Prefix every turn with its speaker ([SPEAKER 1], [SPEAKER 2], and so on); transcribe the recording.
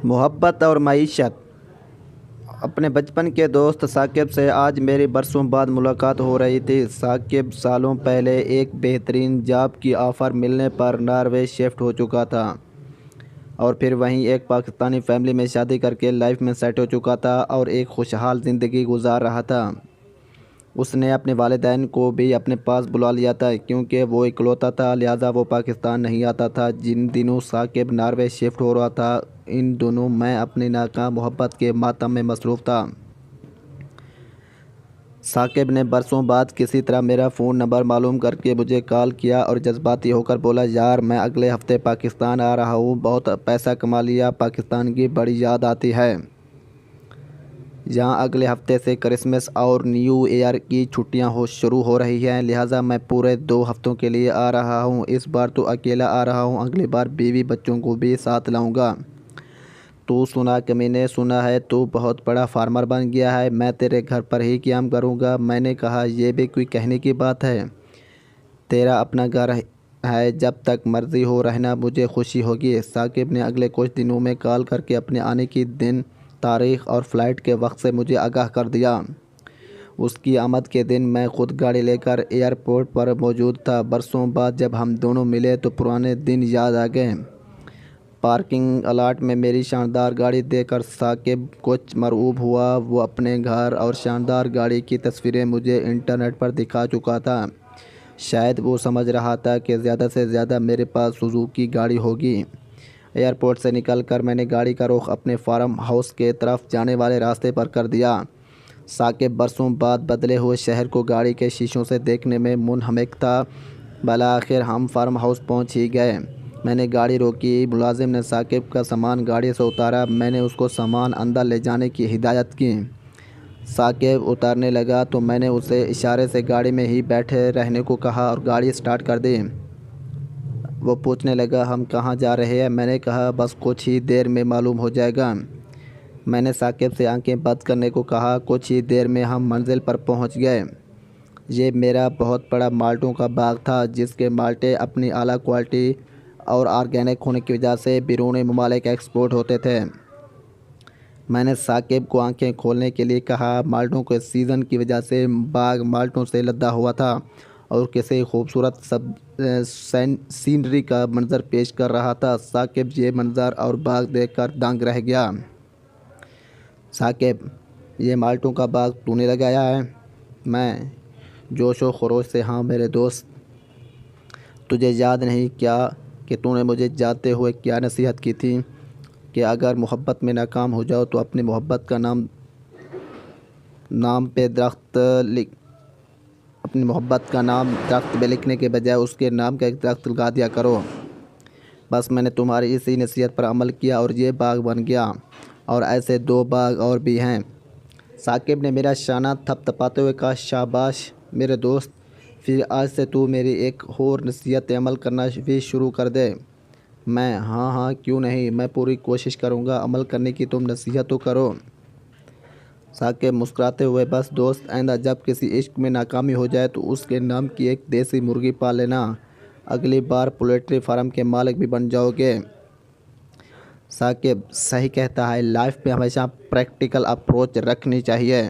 [SPEAKER 1] محبت اور معیشت۔ اپنے بچپن کے دوست ثاقب سے آج میری برسوں بعد ملاقات ہو رہی تھی۔ ثاقب سالوں پہلے ایک بہترین جاب کی آفر ملنے پر ناروے شفٹ ہو چکا تھا اور پھر وہیں ایک پاکستانی فیملی میں شادی کر کے لائف میں سیٹ ہو چکا تھا اور ایک خوشحال زندگی گزار رہا تھا۔ اس نے اپنے والدین کو بھی اپنے پاس بلا لیا تھا کیونکہ وہ اکلوتا تھا، لہٰذا وہ پاکستان نہیں آتا تھا۔ جن دنوں ثاقب ناروے شفٹ ہو رہا تھا ان دنوں میں اپنی ناکام محبت کے ماتم میں مصروف تھا۔ ثاقب نے برسوں بعد کسی طرح میرا فون نمبر معلوم کر کے مجھے کال کیا اور جذباتی ہو کر بولا، یار میں اگلے ہفتے پاکستان آ رہا ہوں، بہت پیسہ کما لیا، پاکستان کی بڑی یاد آتی ہے۔ یہاں اگلے ہفتے سے کرسمس اور نیو ایئر کی چھٹیاں شروع ہو رہی ہیں، لہٰذا میں پورے 2 ہفتوں کے لیے آ رہا ہوں۔ اس بار تو اکیلا آ رہا ہوں، اگلی بار بیوی بچوں کو بھی ساتھ لاؤں گا۔ تو سنا کمینے، سنا ہے تو بہت بڑا فارمر بن گیا ہے، میں تیرے گھر پر ہی قیام کروں گا۔ میں نے کہا، یہ بھی کوئی کہنے کی بات ہے، تیرا اپنا گھر ہے، جب تک مرضی ہو رہنا، مجھے خوشی ہوگی۔ ثاقب نے اگلے کچھ دنوں میں کال کر کے اپنے آنے کی دن، تاریخ اور فلائٹ کے وقت سے مجھے آگاہ کر دیا۔ اس کی آمد کے دن میں خود گاڑی لے کر ایئرپورٹ پر موجود تھا۔ برسوں بعد جب ہم دونوں ملے تو پرانے دن یاد آ گئے۔ پارکنگ لاٹ میں میری شاندار گاڑی دیکھ کر ثاقب کچھ مرعوب ہوا۔ وہ اپنے گھر اور شاندار گاڑی کی تصویریں مجھے انٹرنیٹ پر دکھا چکا تھا۔ شاید وہ سمجھ رہا تھا کہ زیادہ سے زیادہ میرے پاس سوزوکی گاڑی ہوگی۔ ایئرپورٹ سے نکل کر میں نے گاڑی کا رخ اپنے فارم ہاؤس کے طرف جانے والے راستے پر کر دیا۔ ثاقب برسوں بعد بدلے ہوئے شہر کو گاڑی کے شیشوں سے دیکھنے میں منہمک تھا۔ بالآخر ہم فارم ہاؤس پہنچ ہی گئے۔ میں نے گاڑی روکی، ملازم نے ثاقب کا سامان گاڑی سے اتارا، میں نے اس کو سامان اندر لے جانے کی ہدایت کی۔ ثاقب اتارنے لگا تو میں نے اسے اشارے سے گاڑی میں ہی بیٹھے رہنے کو کہا اور گاڑی سٹارٹ کر دی۔ وہ پوچھنے لگا، ہم کہاں جا رہے ہیں؟ میں نے کہا، بس کچھ ہی دیر میں معلوم ہو جائے گا۔ میں نے ثاقب سے آنکھیں بند کرنے کو کہا۔ کچھ ہی دیر میں ہم منزل پر پہنچ گئے۔ یہ میرا بہت بڑا مالٹوں کا باغ تھا جس کے مالٹے اپنی اعلیٰ کوالٹی اور آرگینک ہونے کی وجہ سے بیرون ممالک ایکسپورٹ ہوتے تھے۔ میں نے ثاقب کو آنکھیں کھولنے کے لیے کہا۔ مالٹوں کے سیزن کی وجہ سے باغ مالٹوں سے لدا ہوا تھا اور کسی خوبصورت سینری کا منظر پیش کر رہا تھا۔ ثاقب یہ منظر اور باغ دیکھ کر دنگ رہ گیا۔ ثاقب، یہ مالٹوں کا باغ تو نے لگایا ہے؟ میں جوش و خروش سے، ہاں میرے دوست، تجھے یاد نہیں کیا کہ تو نے مجھے جاتے ہوئے کیا نصیحت کی تھی کہ اگر محبت میں ناکام ہو جاؤ تو اپنی محبت کا اپنی محبت کا نام درخت پہ لکھنے کے بجائے اس کے نام کا ایک درخت لگا دیا کرو۔ بس میں نے تمہاری اسی نصیحت پر عمل کیا اور یہ باغ بن گیا، اور ایسے 2 باغ اور بھی ہیں۔ ثاقب نے میرا شانہ تھپ تھپاتے ہوئے کہا، شاباش میرے دوست، پھر آج سے تو میری ایک اور نصیحت عمل کرنا بھی شروع کر دے۔ میں، ہاں کیوں نہیں، میں پوری کوشش کروں گا عمل کرنے کی، تم نصیحت تو کرو۔ ثاقب مسکراتے ہوئے، بس دوست، آئندہ جب کسی عشق میں ناکامی ہو جائے تو اس کے نام کی ایک دیسی مرغی پال لینا، اگلی بار پولیٹری فارم کے مالک بھی بن جاؤ گے۔ ثاقب صحیح کہتا ہے، لائف میں ہمیشہ پریکٹیکل اپروچ رکھنی چاہیے۔